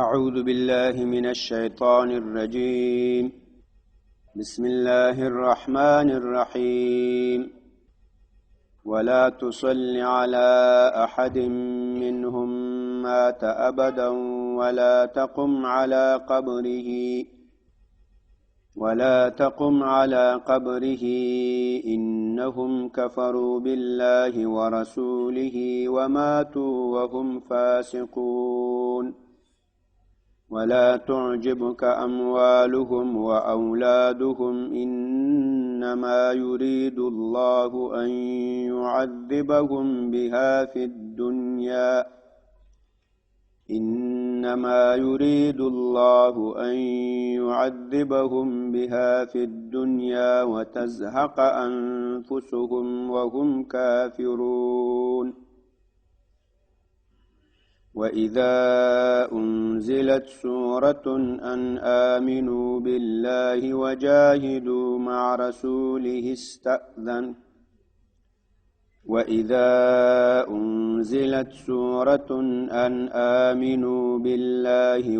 أعوذ بالله من الشيطان الرجيم. بسم الله الرحمن الرحيم. ولا تصل على أحد منهم مات أبدا ولا تقم على قبره إنهم كفروا بالله ورسوله وماتوا وهم فاسقون. ولا تعجبك أموالهم وأولادهم إنما يريد الله أن يعذبهم بها في الدنيا وتزهق أنفسهم وهم كافرون. وإذا أنزلت سورة أن آمنوا بالله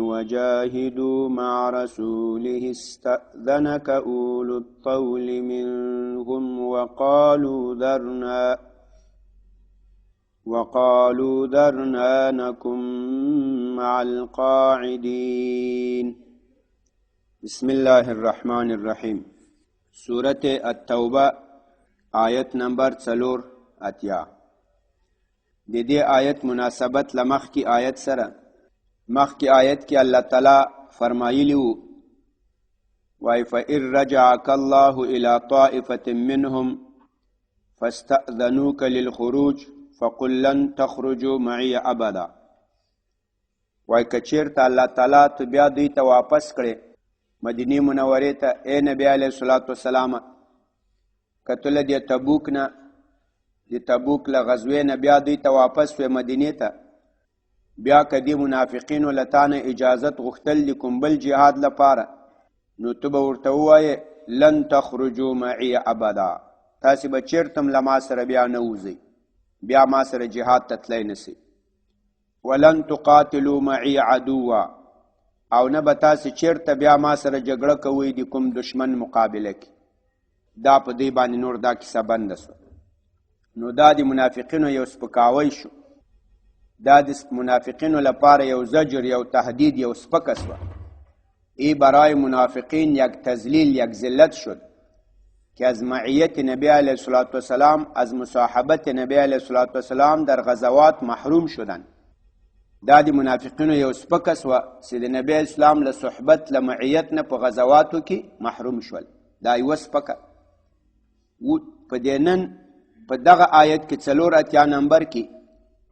وجاهدوا مع رسوله استأذنك أولو الطول منهم وقالوا ذرنا نكن مع القاعدين. بسم الله الرحمن الرحيم. سورة التوبة آیت نمبر 4 د دې آیت مناسبت لمخ کی آیت سره مخ کی آیت کی الله تعالی فرمایلی وو وای فإن رجعك الله إلى طائفة منهم فاستأذنوك للخروج فقل لن تخرجوا معي ابدا. وای کچیرته الله تعالی ته بیا دوی ته واپس کړي مدینه منورې ته اے نبی علیه الصلاۃ والسلام کتل د تبوک نه د تبوک له غزوې نه بیا دوی ته واپس و مدینه ته بیا کدی منافقین ولتانه اجازت غختل لكم بل جهاد لپاره نو ته به ورته وایې لن تخرجوا معي ابدا، تاسې به چیرتم له ما سره بیا نه وځئ، بیا ما سره جهاد ته تلی نسئ. ولن تقاتلوا معي عدوا، او نه به تاسې چیرته بیا ما سره جګړه کوئ د کوم دشمن مقابله کې. دا په دې باندې نور دا کیسه بنده شوه. نو دا د منافقینو یو سپکاوی شو، دا د منافقینو لپاره یو زجر، یو تهدید، یو سپکه شوه. ای برای منافقین یک تذلیل، یک ذلت شد که از معیت نبی علیه الصلاة والسلام، از مصاحبت نبی علیه الصلاة والسلام در غزوات محروم شدن. دا د منافقینو یو سپکه شوه چې د نبی اسلام له صحبت له معیت نه په غزواتو کې محروم شول. دا یوه سپکه په دې نن په دغه آیت کې 4 نمبر کې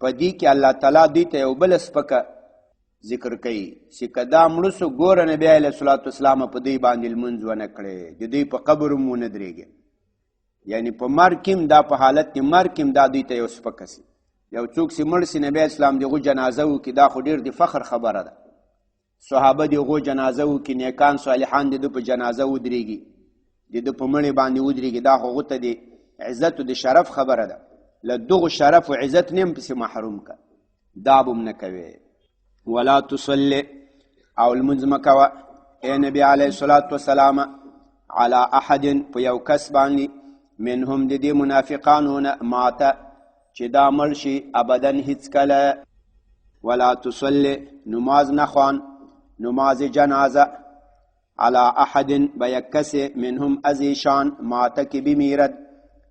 په دې کې الله تعالی دوی ته یو بل سپکه ذکر کوي چې که دا مړه سو ګوره نبی علیه الصلاة والسلام په دوی باندې لمونځ ونه کړی، د دوی په قبر هم ونه درېږي. یعنی په مرګ کې دا په حالت کې مرګ کې دا دوی ته یو سپکه سي. یو څوک چې مړ سي نبی اسلام دغه جنازه وکړي، دا خو ډېر د فخر خبره ده. صحابه دغه جنازه وکړي، نیکان صالحان د په جنازه ودرېږي، د په مړي باندې ودرېږي، دا خو ته د عزت او د شرف خبره ده. له دغه شرف او عزت نیم پسې محروم که، دا به هم نه کوې. ولا تصلي، او لمونځ مه کوه ای نبي علیه الصلاة والسلام علی احد، په یو کس باندې منهم د دې منافقانو نه ماته چې دا مړ شي ابدن هیڅکله. ولا تصلي، نماز نخوان، نماز جنازه علی احد به یک کس منهم از ایشان ماته که بمیرد،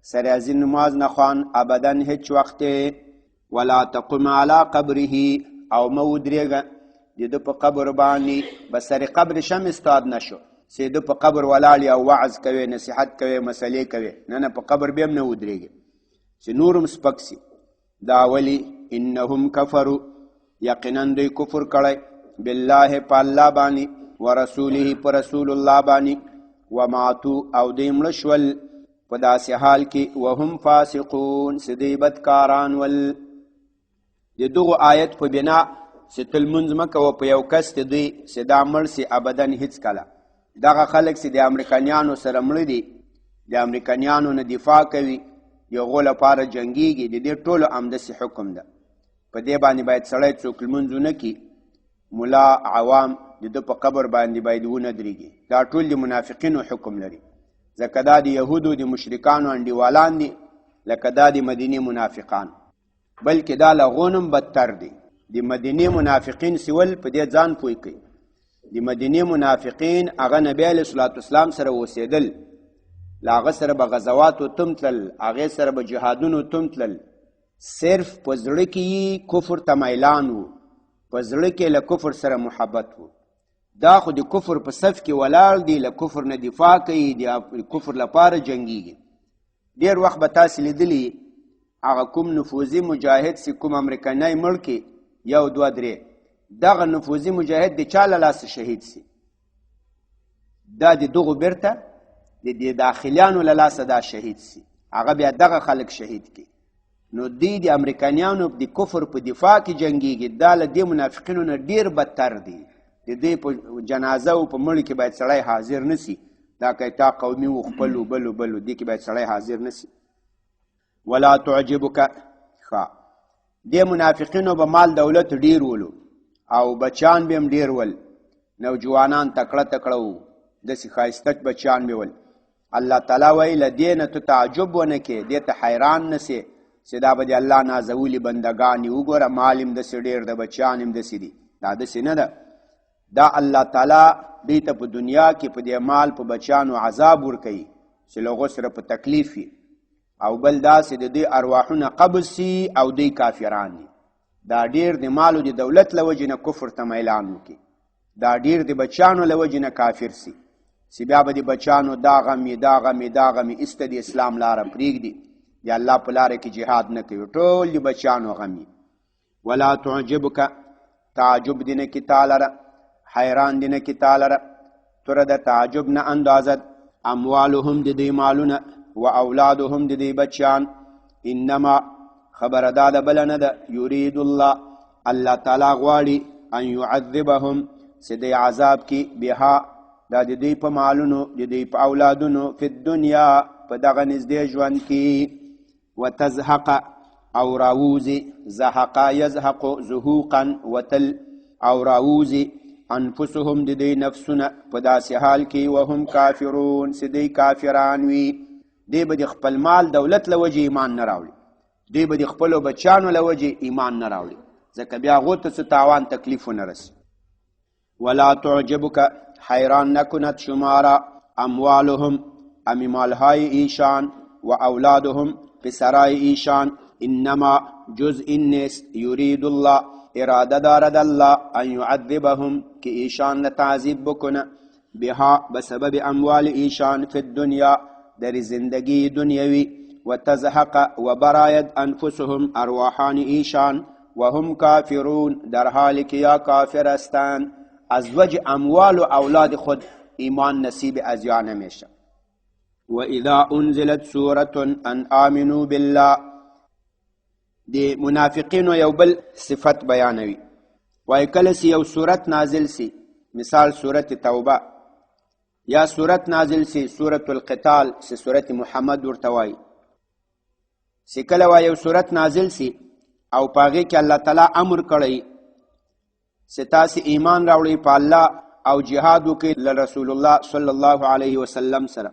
سر از نماز نخوان ابدن هیچ وقت. ولا تقم علی قبره، او مو درېږه د ده په قبر باندې، به سر قبر شم استاد نشو چې ده په قبر ولاړ او وعظ کوي، نصیحت کوي، مسلې کوي، نه په قبر بیا هم نه ودرېږي چې نورم سپک سي. دا ولی انهم کفروا، یقینا دوی کفر کړی، بالله په الله باندې، ورسوله په رسول الله باندې، وماتو او دوی مړه شول په داسې حال کې وهم فاسقون چې دوی بدکاران ول. د دغه آیت په بنا چې ته لمونځ مه کوه په یو کس د دوی چې دا مړ سي ابدا هېڅکله. دغه خلک چې د امریکایانو سره مړه دي، د امریکایانو نه دفاع کوي، یغو لپاره جنګیږي، د دې ټولو همداسې حکم ده. په دې باندې باید سړی څوک لمونځ ونه کړي، ملا عوام د په قبر باندې باید ونه درېږي. دا ټول د منافقینو حکم لري، ځکه دا د یهودو د مشرکانو انډیوالان دي، لکه دا د مدینې منافقان، بلکې دا لغونم بدتر دی. د مدینې منافقین سول په دې ځان پوی کوي. د مدینې منافقین هغه نبی علیه الصلاة والسلام سره اوسېدل، له هغه سره به غزواتو تم تلل، هغې سره به جهادونو تم تلل، صرف په زړه کې کفر ته میلان و، په زړه کې له کفر سره محبت و. دا خو د کفر په صف کې ولاړ دی، له کفر نه دفاع کوي، د کفر لپاره جنګیږي. ډېر وخت به تاسې لیدلي هغه کوم نفوذي مجاهد چې کوم امریکنی مړ کړي، یو دوه درې، دغه نفوذي مجاهد د چا له لاسه شهید سي، دا د دغو بیرته د داخلیانو له لاسه دا شهید سي، هغه بیا دغه خلک شهید کړي. نو دی د امریکایانو د کفر په دفاع کې جنګیږي. دا له دې منافقینو نه ډېر بدتر دی. د دې په جنازه او په مړي کې باید سړی حاضر نسی. دا کیتا قومي و خپلو بلو دې کې باید سړی حاضر نسی. ولا تعجبک ښه، دې منافقینو به مال دولت ډېر ولو او بچان به هم ډېر ول، نوجوانان تکړه تکړه وو، داسې ښایسته بچان به ول. الله تعالی وایي له دې نه ته تعجب ونه کې، دې ته حیران نسې چې دا به د الله نازولي بندګان وګوره، مال هم داسې ډېر د بچان هم داسې دي. دا داسې نه ده، دا الله تعالی دوی ته په دنیا کې په دې مال په بچانو عذاب ورکوي چې له هغو سره په تکلیف وي، او بل داسې د دوی ارواحونه قبض سي او دوی کافران دي. دا ډېر د مالو د دولت له وجې نه کفر ته میلان وکړي، دا ډېر د بچانو له وجې نه کافر سي، چې بیا به د بچانو دا غمي ایسته د اسلام لاره پرېږدي، د الله په لاره کې جهاد نه کوي، ټول د بچانو غمي. ولا تعجبک، تعجب دی نه کې تا لره، حیران دی نه کې تا لره، توره د تعجب نه اندازت اموالهم د دوی مالونه و اولادهم د دوی بچیان، انما خبره دا ده بله نه ده، یرید الله، الله تعالی غواړي ان یعذبهم چې دوی عذاب کې بها، دا د دوی په مالونو د دوی په اولادونو، فی الدنیا په دغه نږدې ژوند کې، وتزهق او راووزي، زهقا یزهق زهوقا وتل، او راووزي انفسهم د دوی نفسونه په داسې حال کې وهم کافرون چې دوی کافران وي. دوی به د خپل مال دولت له وجې ایمان نه راوړي، دوی به د خپلو بچیانو له وجې ایمان نه راوړي، ځکه بیا هغو ته څه تاوان تکلیف ونه رسي. ولا تعجبک، حیران نکند شمارا، اموالهم امی مالهای ایشان، و اولادهم پسرای ایشان، انما جز این نیست، یرید الله اراده دارد الله ان یعذبهم که ایشان تعذیب بکنه، بها بسبب اموال ایشان فی الدنیا در زندگی دنیوی، و تزهق و براید انفسهم ارواحان ایشان، و هم کافرون در حالی که یا کافر هستند، از وجه اموال و اولاد خود ایمان نصیب از یا نمیشه. و اذا انزلت سورة ان آمنوا بالله، دی منافقینو یو بل صفت بیانوي، وای کله چې یو صورت نازل سی، مثال صورت توبه، یا صورت نازل سی صورت القتال، سی صورت محمد ورته وایي، چې کله وای یو صورت نازل سی او پاغې کې الله تعالی امر کړی چې تاسې ایمان راوړئ په الله او جهاد وکړئ له رسول الله صلی الله علیه وسلم سره،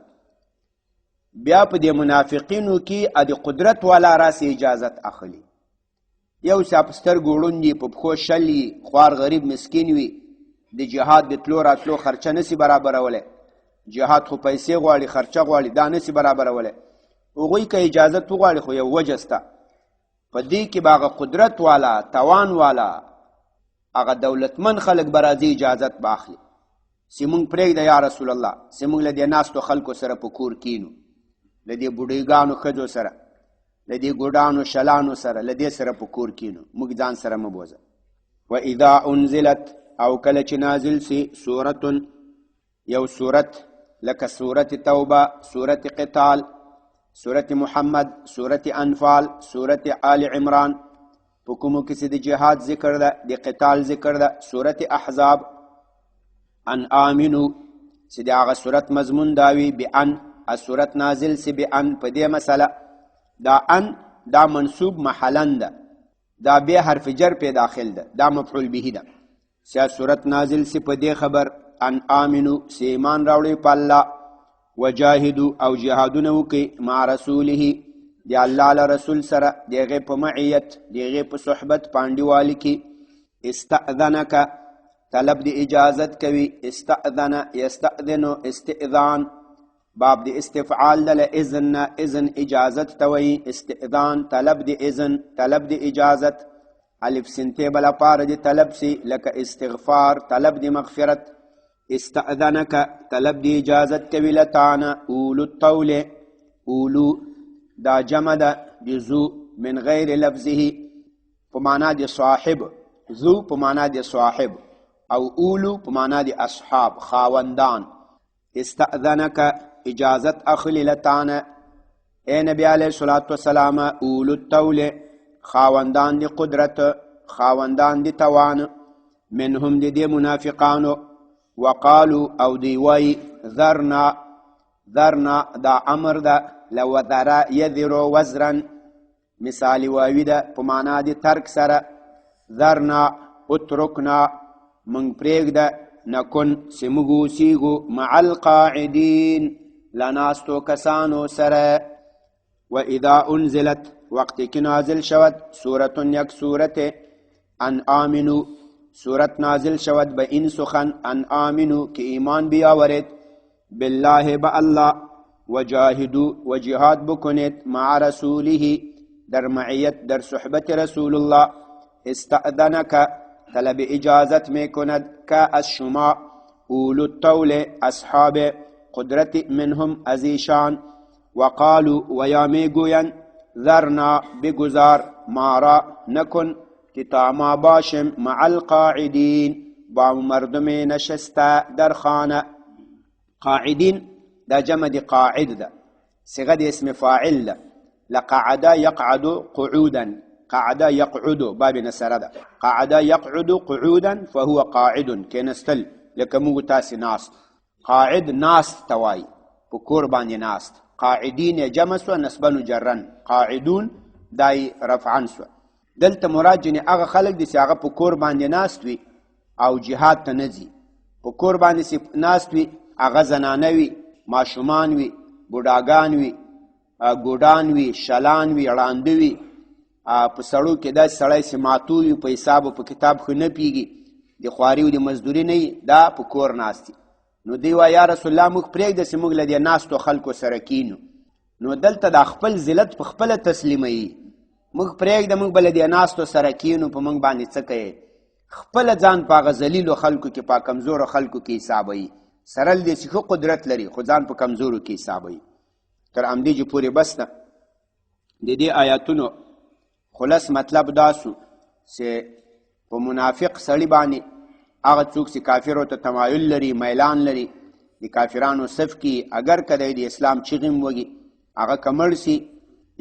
بیا په دې منافقینو کې د قدرت والا راسې اجازت اخلي. یو چا په سترګو ړوند وي، په پښو شل وي، خوار غریب مسکین وي، د جهاد د تلو راتلو خرچه نسی برابرولی، جهاد خو پیسې غواړي، خرچه غواړي، دا نسی برابرولی. هغوی که اجازت وغواړي خو یو وجه سته، په دې کې به هغه قدرت والا، توان والا، هغه دولتمن خلک به راځي اجازت به اخلي چې مونږ پرېږده یا رسول الله، چې مونږ له دې ناستو خلکو سره په کور کینو، له دې بوډیګانو ښځو سره، له دې ګوډانو شلانو سره، له دې سره په کور کینو، موږ ځان سره مه بوځه. و اذا انزلت، او کله چې نازل سي سورة، یو سورت لکه سورت توبه، سورت قتال، سورت محمد، سورت انفال، سورت آل عمران، په کومو کې چې د جهاد ذکر ده، د قتال ذکر ده، سورت احزاب، ان آمنو چې د هغه سورت مضمون داوي بان، سورت نازل سی بان په دې مسله، دا ان دا منصوب محلن ده، دا به حرف جر په داخل ده، دا مفعول به ده، سیا صورت نازل سی په دې خبر ان آمنو سی ایمان راوړي په الله وجاهدو او جهادونه وکړي مع رسوله دی الله له رسول سره د هغې په معیت د هغې په صحبت پانډیوالي کې استأذنک طلب د اجازت کوي استأذن یستأذنو استئذان باب د استفعال د اذن اذن اجازت توي استئذان طلب د اذن طلب د اجازت الف سنته بلا پار د طلب سی لکه استغفار طلب د مغفرت استأذنک طلب د اجازت کوي لتانا اولو الطول اولو دا جمع د ذو من غیر لفظه په معنا د صاحب ذو په معنا د صاحب او اولو په معنا د اصحاب خاوندان استأذنک اجازت اخلی لتانا اے نبی علیہ الصلوۃ والسلام اولو الطول خاوندان دی قدرت خاوندان دی توان منهم دی منافقانو وقالو او دی وی ذرنا دا امر دا لو ذرا یذرو وزرن مثالی واوی دا پمانا دی ترک سره ذرنا اترکنا من پریگ دا نکن سمگو سیگو مع القاعدین لناستو کسانو سره و اذا انزلت وقت کی نازل شود سورة یک سورت ان آمنو سورت نازل شود با این سخن ان آمنو کی ایمان بیاورد بالله با الله وجاهدو و جهاد بکنید مع رسوله در معیت در صحبت رسول الله استأذنک طلب اجازت میکند که از شما اولو الطول اصحاب قدرت منهم ازیشان وقالو و یا میگوین ذرنا بگذار ما را نکن که تا ما باشم مع القاعدین با مردم نشسته در خانه قاعدین دا جمع دی قاعد دا صيغه دی اسم فاعل دا لقعد يقعد قعودا قعد يقعد باب نسره دا قعد يقعد قعودا فهو قاعد كنستل لکمو تاسی ناست قاعد ناست تواي بكور باندې ناست قاعدين جمع سو نسبن جرن قاعدون دای رفعن سو دلته مراد جن هغه خلق دي چې هغه په کور باندې ناست وي او جهاد ته نځي په کور باندې ناست وي هغه زنانه وي ماشومان وي بوډاګان وي ګوډان وي شلان وي اړاند وي په سړو کې دا سړی سماتو وي په حساب په کتاب خو نه پیږي د خواري او د مزدوري نه دا په کور ناستي نو دی وا یا رسول الله موږ پرېږده چې موږ له دې ناستو خلکو سره کینو نو دلته د خپل ذلت په خپله تسلیموي موږ پرېږده موږ به له دې ناستو سره کینو په موږ باندې څه کوي خپله ځان په هغه ذلیلو خلکو کې په کمزورو خلکو کې حسابوي سره له دې چې ښه قدرت لري خو ځان په کمزورو کې حسابوي تر همدې چې پورې بس ده د دې آیاتونو خلاص مطلب دا سو چې په منافق سړي باندې هغه څوک چې کافرو ته تمایل لري میلان لري د کافرانو صف کې اگر کله د اسلام چغې وږي هغه که مړ سي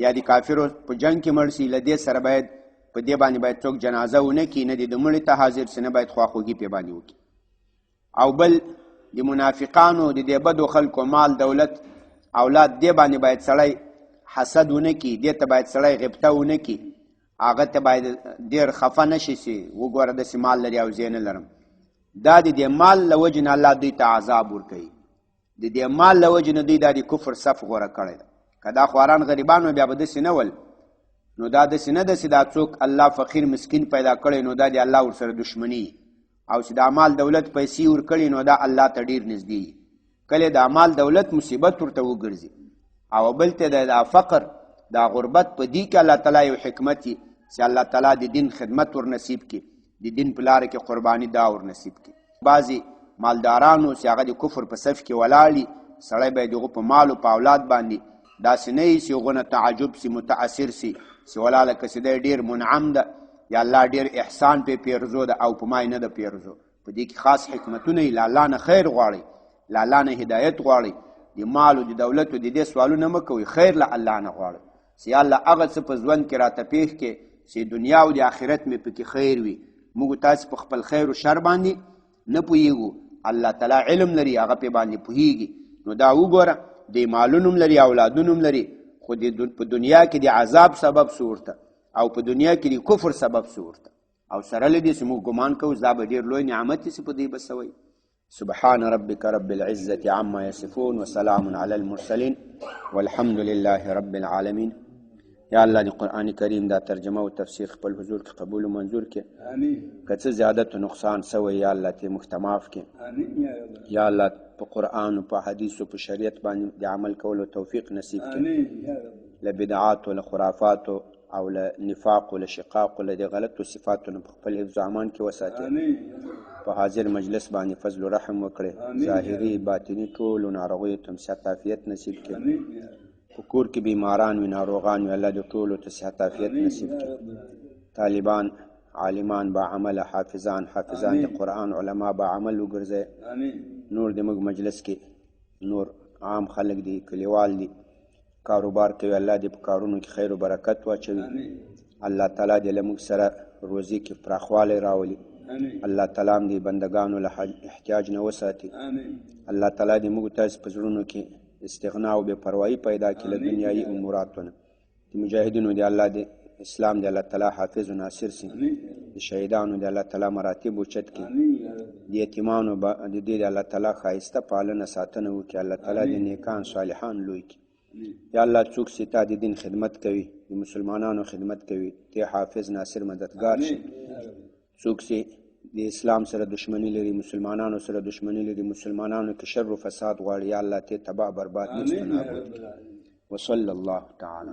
یا د کافرو په جنګ کې مړ سي له دې سره باید په دې باندې باید څوک جنازه ونه کړي نه د مړي ته حاضر سي نه باید خواخوږي پې باندې وکړي او بل د منافقانو د دې بدو خلکو مال دولت اولاد دې باندې باید سړی حسد ونه کړي دې ته باید سړی غبطه ونه کړي هغه ته باید ډېر خفه نه شي چې وګوره داسې مال لري او زه نه لرم دا د دې مال له وجې نه الله دوی ته عذاب ورکوي د دې مال له وجې نه دوی دا د کفر صف غوره کړی ده که دا خواران غریبان وو بیا به داسې نه ول نو دا داسې نه ده چې دا څوک الله فقیر مسکین پیدا کړی نو دا د الله ورسره دشمني او چې دا مال دولت پیسې ورکړي نو دا الله ته ډېر نږدې کله دا مال دولت مصیبت ورته وګرځي او بل ته دا فقر دا غربت په دې کې الله تعالی یو حکمت چې الله تعالی د دین خدمت ور نصیب کړي د دین په لاره کې قرباني دا ور نصیب کړي بعضې مالدارانو چې هغه د کفر په صف کې ولاړي سړی باید هغو په مال او په اولاد باندې داسې نه وي چې هغو نه تعجب سي متاثر سي چې ولاله که چې دی ډېر منعم ده یا الله ډېر احسان پې پیرزو ده او په ما نه ده پیرزو په دې کې خاص حکمتونه یي له الله نه خیر غواړئ له الله نه هدایت غواړئ د مال او د دولت او د دې سوالونه مه کوئ خیر له الله نه غواړئ چې یا الله هغه څه په ژوند کې راته پېښ کې چې دنیا او د آخرت مې پکې خیر وي موږ تاسې په خپل خیر او شر باندې نه پوهېږو الله تعالی علم لري هغه پې باندې پوهېږي نو دا وګوره د مالونو هم لري اولادونو هم لري خو په دنیا کې د عذاب سبب سو ورته او په دنیا کې د کفر سبب سو ورته او سره له دې چې موږ ګمان کوو دا به ډېر لوی نعمت چې په دې به سوی. سبحان ربك رب العزة عما يصفون وسلام على المرسلين والحمد لله رب العالمين. یا الله دی قرآن کریم دا ترجمه او تفسیر خپل حضور کې قبول و منظور کې. آمین. که څه زیادت و نقصان سوی یا الله ته مختماف کې. آمین یا الله. په قرآن او په حدیث او په شریعت باندې د عمل کولو توفیق نصیب کړي. آمین یا رب. له بدعات او له خرافات او له نفاق او له شقاق او له غلطو صفاتونو په خپل حفظ امان کې وساتي. آمین. په حاضر مجلس باندې فضل و رحم وکړي. ظاهري باطني ټول ناروغیو ته صحت عافیت نصیب کړي. آمین. په کور کې بیماران وي ناروغان وي الله دې ټولو ته صحت عافیت نصیب کړي. طالبان عالمان با عمل حافظان د قرآن علما با عمل وګرځي. نور د موږ مجلس کې نور عام خلک دي کلیوال دي کاروبار کوي الله دې په کارونو کې خیر او برکت واچوي. الله تعالی دې له موږ سره روزي کې پراخوالی راولي. الله تعالی دې بندگانو له احتیاج نه وساتي. الله تعالی دې موږ ته په زړونو کې استغنا او بے پروايي پیدا کړي له دنیایي اموراتونه. د مجاهدینو دی الله د اسلام دی الله تعالی حافظ و ناصر سي. د شهیدانو دی الله تعالی مراتب اوچت کړي. د یتیمانو د دې دی الله تعالی ښایسته پالنه ساتنه وکړي. الله تعالی د نیکان صالحان لوی کړي. یا الله څوک چې تا د دین خدمت کوي د مسلمانانو خدمت کوي ته حافظ ناصر مددگار شي. څوک چې د اسلام سره دشمنی لري مسلمانانو سره دشمنی لري مسلمانانو کې شر او فساد غواړي یا الله ته تباہ برباد نشي. وصلی الله تعالی